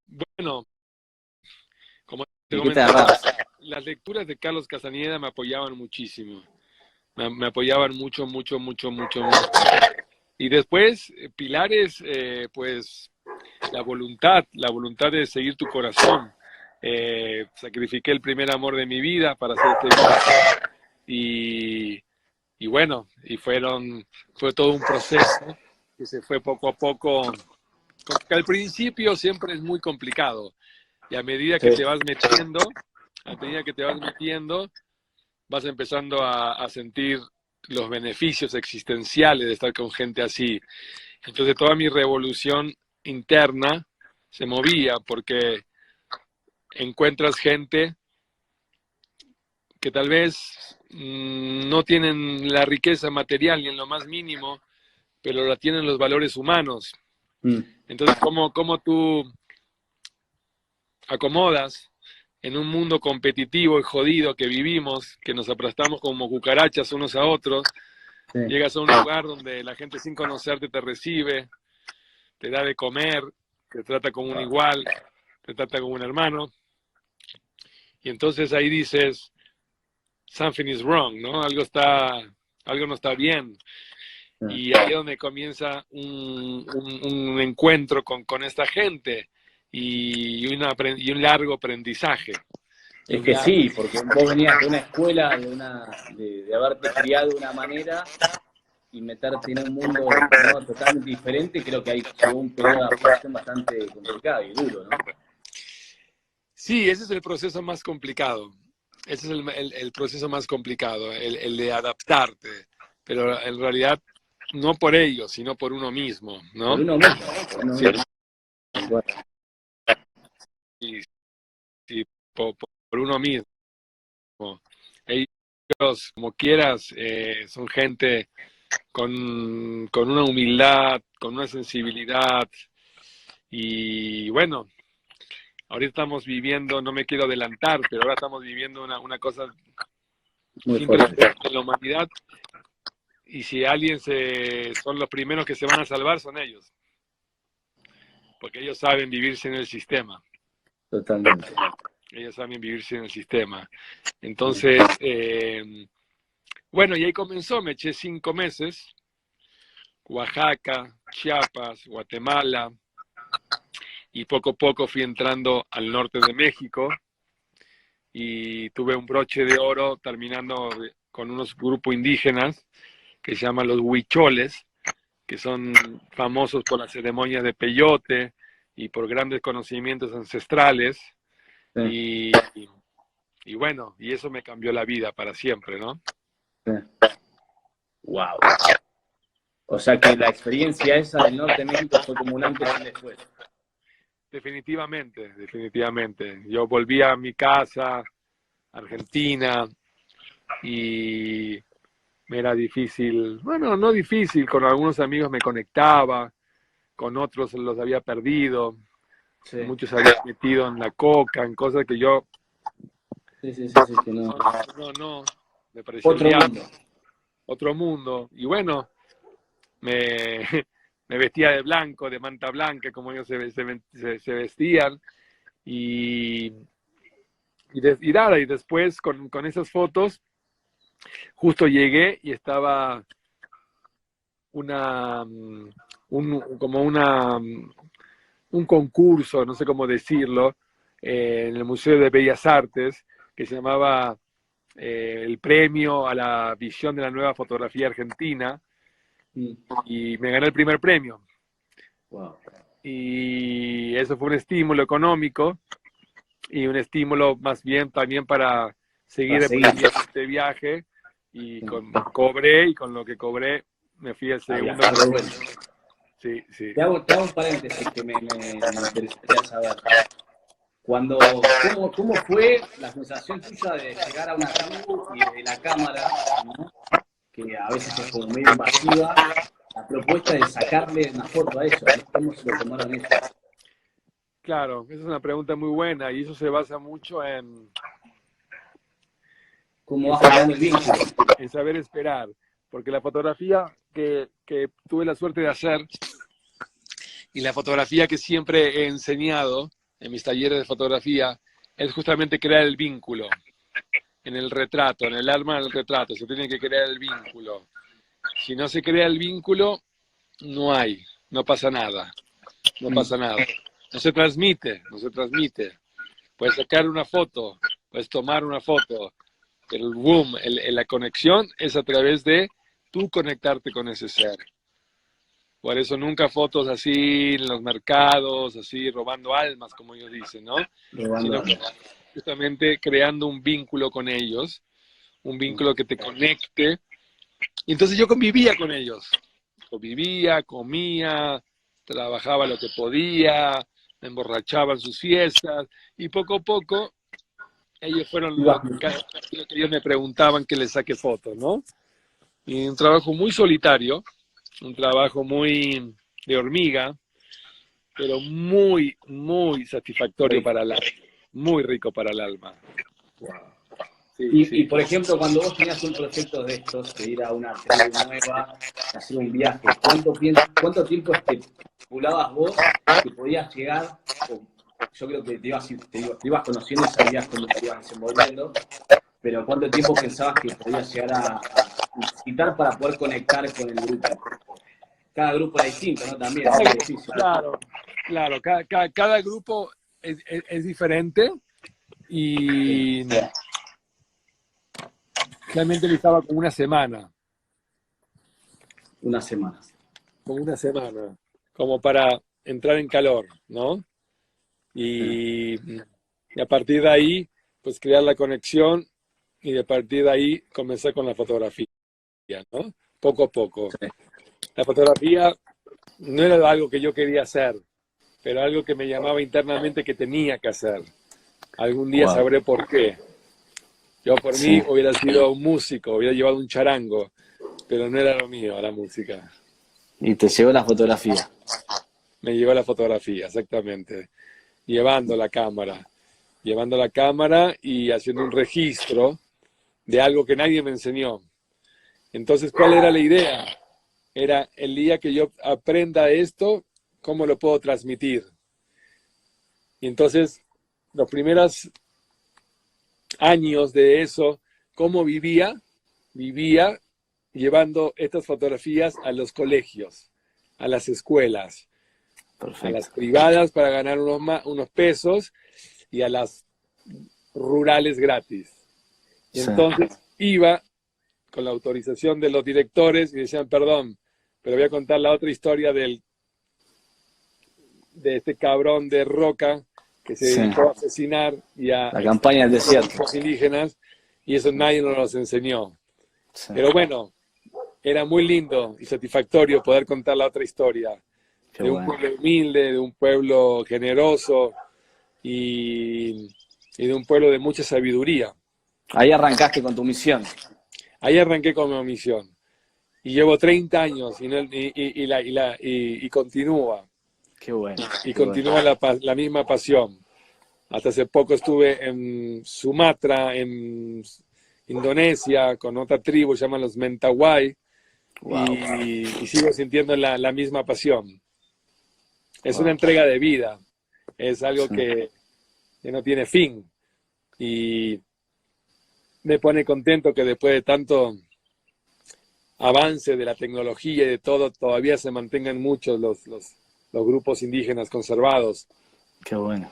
Bueno, como te ¿Y qué te comentaba, agarrabas? las lecturas de Carlos Castaneda me apoyaban muchísimo. Me apoyaban mucho, mucho, mucho, mucho, mucho. Y después, pilares, pues la voluntad de seguir tu corazón. Sacrifiqué el primer amor de mi vida para hacerte vida. Y, y bueno, fue todo un proceso que se fue poco a poco, porque al principio siempre es muy complicado. Y a medida que Sí. te vas metiendo, a medida que te vas metiendo, vas empezando a sentir los beneficios existenciales de estar con gente así. Entonces toda mi revolución interna se movía porque encuentras gente que tal vez no tienen la riqueza material ni en lo más mínimo, pero la tienen los valores humanos. Mm. Entonces, ¿cómo tú acomodas en un mundo competitivo y jodido que vivimos, que nos aplastamos como cucarachas unos a otros? Sí. Llegas a un lugar donde la gente sin conocerte te recibe, te da de comer, te trata como un igual, te trata como un hermano, y entonces ahí dices, something is wrong, ¿no? Algo no está bien. Y ahí es donde comienza un encuentro con esta gente y un largo aprendizaje. Y Es un que largo... sí, porque vos venías de una escuela, de haberte criado de una manera y meterte en un mundo, ¿no?, totalmente diferente, creo que ahí llegó un periodo de adaptación bastante complicado y duro, ¿no? Sí, ese es el proceso más complicado. Ese es el proceso más complicado, el de adaptarte. Pero en realidad, no por ellos, sino por uno mismo, Por ¿no? uno mismo, por uno Sí, mismo. Bueno, sí, sí, por uno mismo. Ellos, como quieras, son gente con una humildad, con una sensibilidad. Y bueno, ahorita estamos viviendo, no me quiero adelantar, pero ahora estamos viviendo una cosa muy sin fuerte. precedentes en la humanidad. Y si son los primeros que se van a salvar, son ellos. Porque ellos saben vivirse en el sistema. Totalmente. Ellos saben vivirse en el sistema. Entonces, bueno, y ahí comenzó, me eché 5 meses. Oaxaca, Chiapas, Guatemala, y poco a poco fui entrando al norte de México y tuve un broche de oro terminando con unos grupos indígenas que se llaman los huicholes, que son famosos por las ceremonias de peyote y por grandes conocimientos ancestrales. Sí, Y, y bueno, y eso me cambió la vida para siempre, ¿no? sí. Wow. O sea que la experiencia esa del norte de México fue como un antes y un después. Definitivamente, definitivamente. Yo volví a mi casa, Argentina, y me era difícil, bueno, no difícil, con algunos amigos me conectaba, con otros los había perdido, Sí, muchos se habían metido en la coca, en cosas que yo, sí, sí, sí, sí, que no. no, me parecía el Otro diablo, mundo. otro mundo. Y bueno, me, me vestía de blanco, de manta blanca, como ellos se vestían, y, y nada, y después con esas fotos, justo llegué y estaba una, como un concurso, no sé cómo decirlo, en el Museo de Bellas Artes, que se llamaba el premio a la visión de la nueva fotografía argentina, Mm. y me gané el primer premio. Wow. Y eso fue un estímulo económico y un estímulo más bien también para Para seguir seguir. emprendiendo este viaje. Y Sí. cobré, y con lo que cobré me fui al A segundo viajar de premio. vuelta. Sí, sí. Te hago un paréntesis que me interesaría saber. ¿Cómo fue la sensación tuya de llegar a una tribu y de la cámara, ¿no?, que a veces es como medio invasiva, la propuesta de sacarle una foto a eso, ¿no? ¿Cómo se lo tomaron ellos? Claro, esa es una pregunta muy buena y eso se basa mucho ¿Cómo en vas saber, creando el vínculo? en saber esperar, porque la fotografía que tuve la suerte de hacer Y la fotografía que siempre he enseñado en mis talleres de fotografía es justamente crear el vínculo en el retrato, en el alma del retrato. Se tiene que crear el vínculo. Si no se crea el vínculo, no pasa nada. No pasa nada. No se transmite, no se transmite. Puedes sacar una foto, puedes tomar una foto. El boom, la conexión es a través de tú conectarte con ese ser. Por eso nunca fotos así en los mercados, así robando almas, como ellos dicen, ¿no? Sino que justamente creando un vínculo con ellos, un vínculo que te conecte. Y entonces yo convivía con ellos. Convivía, comía, trabajaba lo que podía, me emborrachaba en sus fiestas, y poco a poco ellos fueron lo que ellos me preguntaban que les saque fotos, ¿no? Y un trabajo muy solitario, un trabajo muy de hormiga, pero muy, muy satisfactorio para el alma, muy rico para el alma. Wow. Sí. Y por ejemplo, cuando vos tenías un proyecto de estos, de ir a una tribu nueva, hacer un viaje, ¿cuánto tiempo estipulabas vos que podías llegar? Yo creo que te ibas conociendo y sabías cómo te ibas desenvolviendo, pero ¿cuánto tiempo pensabas que podías llegar a necesitar para poder conectar con el grupo? Cada grupo era distinto, ¿no? También es difícil. Claro, cada grupo es diferente y realmente le estaba como una semana. Una semana. Como una semana, como para entrar en calor, ¿no? Y a partir de ahí, pues crear la conexión y de partir de ahí comenzar con la fotografía, ¿no? Poco a poco. Sí. La fotografía no era algo que yo quería hacer, pero algo que me llamaba internamente que tenía que hacer. Algún día sabré por qué. Yo por mí hubiera sido un músico, hubiera llevado un charango, pero no era lo mío la música. Y te llegó la fotografía. Me llegó la fotografía, exactamente. Llevando la cámara y haciendo un registro de algo que nadie me enseñó. Entonces, ¿cuál era la idea? Era el día que yo aprenda esto, ¿cómo lo puedo transmitir? Y entonces, los primeros años de eso, ¿cómo vivía? Vivía llevando estas fotografías a los colegios, a las escuelas, a las privadas para ganar unos pesos y a las rurales gratis. Y entonces iba con la autorización de los directores y decían, perdón, pero voy a contar la otra historia de este cabrón de Roca que se dedicó a asesinar y a la campaña del desierto. Los indígenas, y eso nadie nos los enseñó. Pero bueno, era muy lindo y satisfactorio poder contar la otra historia. De un pueblo humilde, de un pueblo generoso y de un pueblo de mucha sabiduría. Ahí arrancaste con tu misión. Ahí arranqué con mi misión. Y llevo 30 años y continúa. Qué bueno. Y continúa la misma pasión. Hasta hace poco estuve en Sumatra, en Indonesia, con otra tribu, se llaman los Mentawai, y sigo sintiendo la misma pasión. Es una entrega de vida, es algo que no tiene fin. Y me pone contento que después de tanto avance de la tecnología y de todo, todavía se mantengan muchos los grupos indígenas conservados. Qué bueno.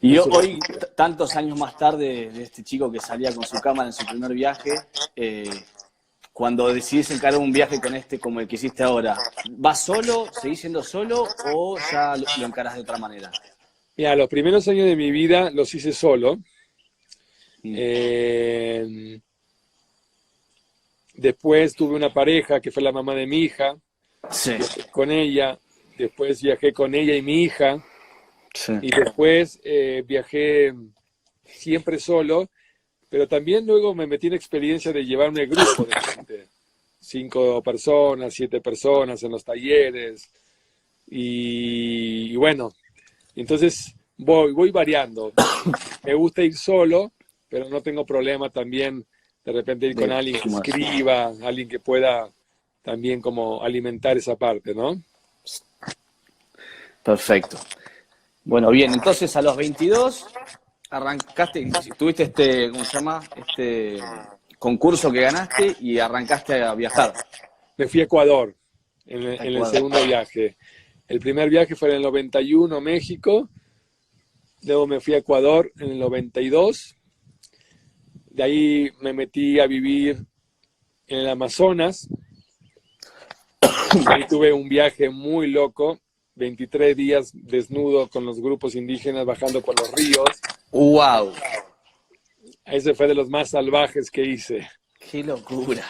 Y hoy, tantos años más tarde, de este chico que salía con su cámara en su primer viaje, cuando decidís encarar un viaje como el que hiciste ahora, ¿vas solo, seguís siendo solo o ya lo encarás de otra manera? Mira, los primeros años de mi vida los hice solo. Después tuve una pareja que fue la mamá de mi hija. Viajé con ella. Después viajé con ella y mi hija. Y después viajé siempre solo. Pero también luego me metí en experiencia de llevarme grupo de gente. 5 personas, 7 personas en los talleres. Y bueno, entonces voy variando. Me gusta ir solo, pero no tengo problema también de repente ir con alguien que escriba, alguien que pueda también como alimentar esa parte, ¿no? Perfecto. Bueno, bien, entonces a los 22 arrancaste, tuviste ¿cómo se llama? Este concurso que ganaste y arrancaste a viajar Me fui a Ecuador a en el Ecuador. segundo viaje. El primer viaje fue en el 91 a México, luego me fui a Ecuador en el 92, de ahí me metí a vivir en el Amazonas, ahí tuve un viaje muy loco, 23 días desnudo con los grupos indígenas bajando por los ríos. ¡Wow! Ese fue de los más salvajes que hice. ¡Qué locura!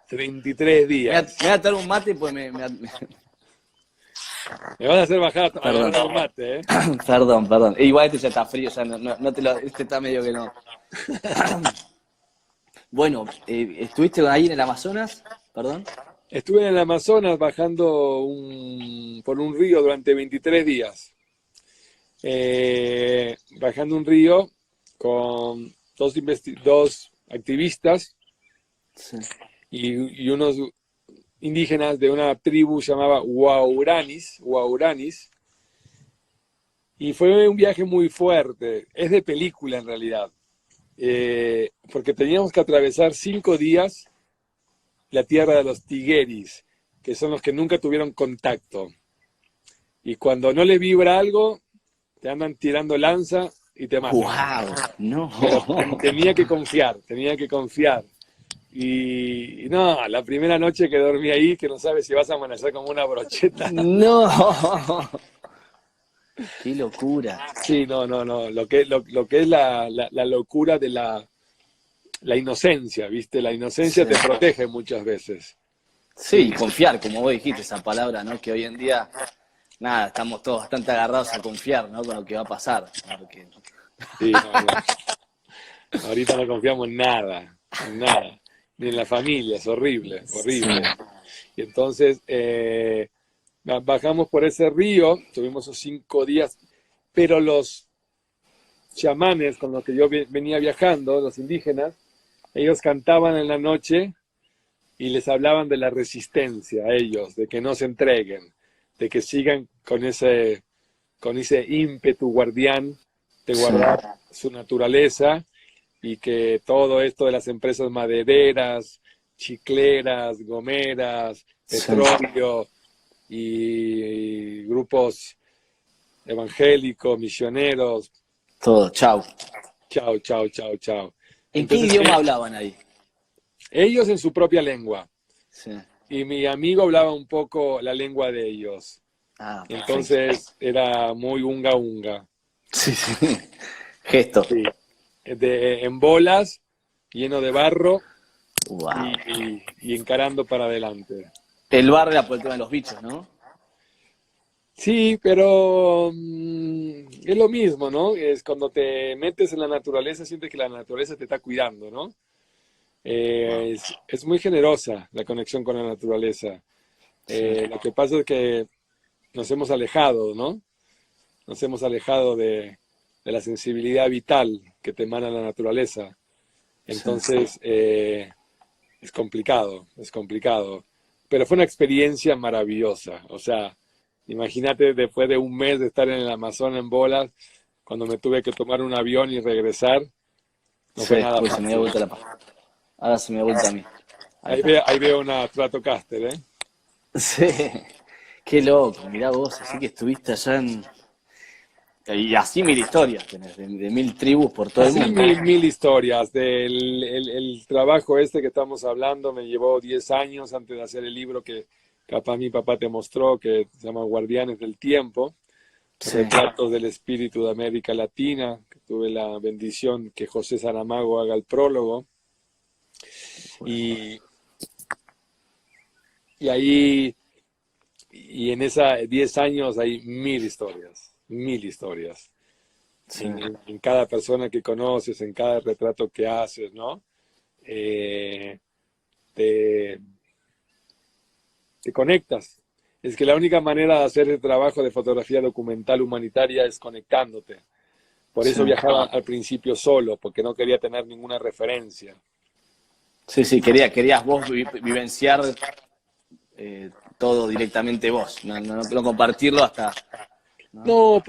23 días. Me voy a dar un mate, pues Me van a hacer bajar a Perdón. ganar un mate, ¿eh? Perdón. Igual este ya está frío, ya no te lo, este está medio que no. Bueno, ¿estuviste ahí en el Amazonas? Perdón. Estuve en el Amazonas bajando por un río durante 23 días. Bajando un río con dos activistas Sí. y unos indígenas de una tribu llamada Wauranis, y fue un viaje muy fuerte, es de película en realidad, porque teníamos que atravesar 5 días la tierra de los tigueris, que son los que nunca tuvieron contacto, y cuando no les vibra algo, te andan tirando lanza y te matan. ¡Wow! No. Pero tenía que confiar. Y no, la primera noche que dormí ahí, que no sabes si vas a amanecer como una brocheta. No. ¡Qué locura! Sí, no. Lo que es la locura de la inocencia, ¿viste? La inocencia Sí. te protege muchas veces. Sí, confiar, como vos dijiste esa palabra, ¿no? Que hoy en día, nada, estamos todos bastante agarrados a confiar, ¿no? Con lo que va a pasar. Porque... Sí, no. Ahorita no confiamos en nada. Ni en la familia, es horrible. Sí. Y entonces bajamos por ese río, tuvimos esos 5 días, pero los chamanes con los que yo venía viajando, los indígenas, ellos cantaban en la noche y les hablaban de la resistencia a ellos, de que no se entreguen, de que sigan con ese ímpetu guardián de guardar su naturaleza y que todo esto de las empresas madereras, chicleras, gomeras, petróleo y grupos evangélicos, misioneros. Todo, chau. Chao. ¿En qué Entonces, idioma hablaban ahí? ellos en su propia lengua. Sí. Y mi amigo hablaba un poco la lengua de ellos. Ah, Entonces era muy unga. sí. Gesto. Sí. En bolas, lleno de barro Wow. y encarando para adelante. El bar era por el tema de los bichos, ¿no? Sí, pero es lo mismo, ¿no? Es cuando te metes en la naturaleza, sientes que la naturaleza te está cuidando, ¿no? Wow. Es muy generosa la conexión con la naturaleza. Lo que pasa es que nos hemos alejado, ¿no? Nos hemos alejado de la sensibilidad vital que te emana la naturaleza. Entonces, es complicado. Pero fue una experiencia maravillosa. O sea, imagínate después de un mes de estar en el Amazonas en bolas, cuando me tuve que tomar un avión y regresar, no fue nada Pues se me dio fácil. vuelta Ahora se me dio vuelta a mí. Ahí Ahí, está. ahí veo una Stratocaster, ¿eh? Sí. Qué loco, mirá vos, así que estuviste allá en... Y así 1000 historias tenés, de 1000 tribus por todo el Así mundo. mil historias. El trabajo este que estamos hablando me llevó 10 años antes de hacer el libro que capaz mi papá te mostró, que se llama Guardianes del Tiempo, Sí. retratos del espíritu de América Latina, que tuve la bendición que José Saramago haga el prólogo. Y ahí, y en esa 10 años hay 1000 historias. Sí. En cada persona que conoces, en cada retrato que haces, ¿no? Te, te conectas. Es que la única manera de hacer el trabajo de fotografía documental humanitaria es conectándote. Por eso Sí. viajaba al principio solo, porque no quería tener ninguna referencia. Sí, querías vos vivenciar todo directamente vos, no compartirlo hasta ¿no? No,